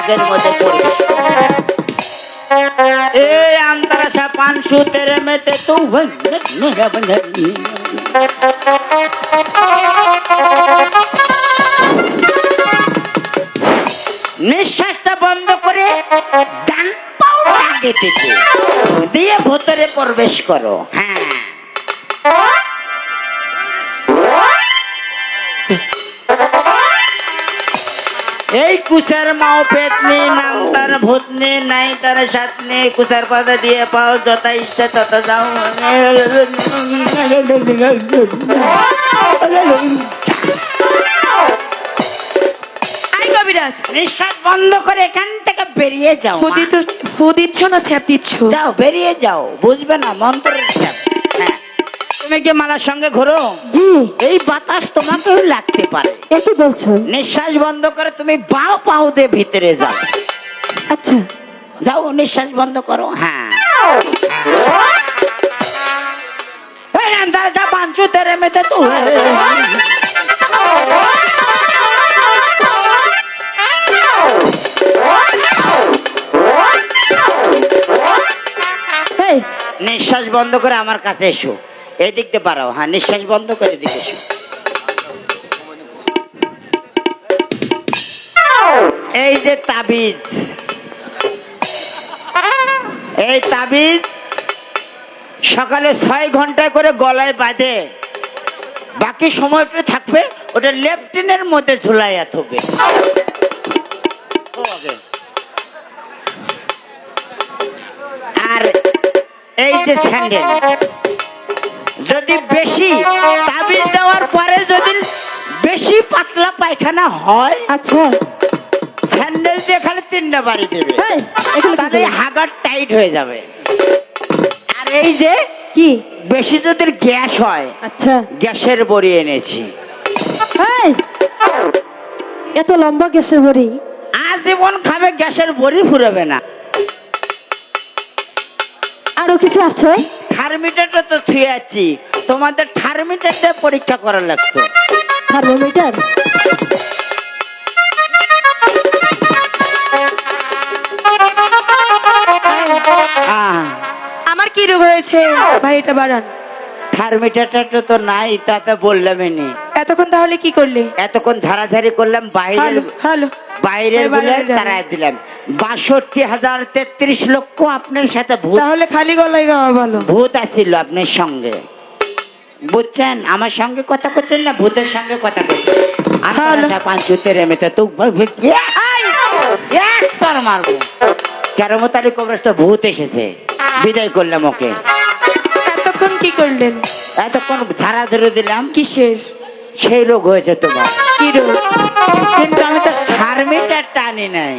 ভাগের মধ্যে প্রবেশ করো। এই আন্তরাশা পাঁচশো তেরে মেতে তো নিঃশ্বাসটা বন্ধ করে ডান পাও আগে থেকে দিয়ে ভেতরে প্রবেশ করো। হ্যাঁ এই কুচার মাও পেতনি নাম তার ভূতনি নাই তার সাতনি কুচার পাতা দিয়ে পাও যত ইচ্ছা তত যাও। নিঃশ্বাস বন্ধ করে এখান থেকে বেরিয়ে যাও। ফু দিচ্ছ না ছ্যাপ দিচ্ছ? যাও বেরিয়ে যাও, বুঝবে না মন্ত্রের ছ্যাপ। হ্যাঁ তুমি কি মালার সঙ্গে ঘোরো? জি। এই বাতাস তোমাকেও লাগতে পারে। কি বলছো? নিঃশ্বাস বন্ধ করে তুমি বাও পাও দিয়ে ভিতরে যাও। আচ্ছা যাও নিঃশ্বাস বন্ধ করো। হ্যাঁ যা পাঁচু তেরে মেতে তো নিঃশ্বাস বন্ধ করে আমার কাছে এসো, এই দিকতে পারো। হ্যাঁ নিঃশ্বাস বন্ধ করে এদিকে এসো। এই যে তাবিজ, এই তাবিজ সকালে 6 ঘন্টা করে গলায় বাঁধে, বাকি সময়টা থাকবে ওটা লেফটিনের মধ্যে ঝুলাইয়া থাকবে। আর এই যে স্যান্ডেল, যদি বেশি তাবিজ দেওয়ার পরে যদি বেশি পাতলা পায়খানা হয়, আচ্ছা স্যান্ডেল দিয়ে খালি 3টা বাড়ি দেবে, তাহলে হাগার টাইট হয়ে যাবে। আর এই যে কি বেশি যদি গ্যাস হয়, আচ্ছা গ্যাসের বড়ি এনেছি। এত লম্বা গ্যাসের বড়ি? আজীবন খাবে, গ্যাসের বড়ি ফুরাবে না। আরো কিছু আছে? থার্মিটারটা তো ছুঁয়ে আছি, তোমাদের থার্মিটারটা পরীক্ষা করা লাগতো। থার্মোমিটার? আমার কি রোগ হয়েছে ভাই, এটা বাড়ান। থার্মিটারটা তো নাই, তাতে বললামই নি। এতক্ষণ তাহলে কি করলে? এতক্ষণ ধারাধারি করলাম, বাইরের বলে তারাই দিলাম। 62,033 লক্ষ আপনার সাথে ভূত। তাহলে খালি গলায় গাওয়া ভালো। ভূত আসছিল আপনার সঙ্গে, বুঝছেন? আমার সঙ্গে কথা করছেন না, ভূতের সঙ্গে কথা করছেন। আচ্ছা পাঁচুতের এমনিতে তো মারবো। কেরমতালি কবরস্থ ভূত এসেছে, বিদায় করলাম ওকে। এতক্ষণ কি করলেন? এতক্ষণ ধারা ধরে দিলাম। কিসের? সেই রোগ হয়েছে তোমার। কি রোগ? কিন্তু আমি তো থার্মিটার টানি নাই।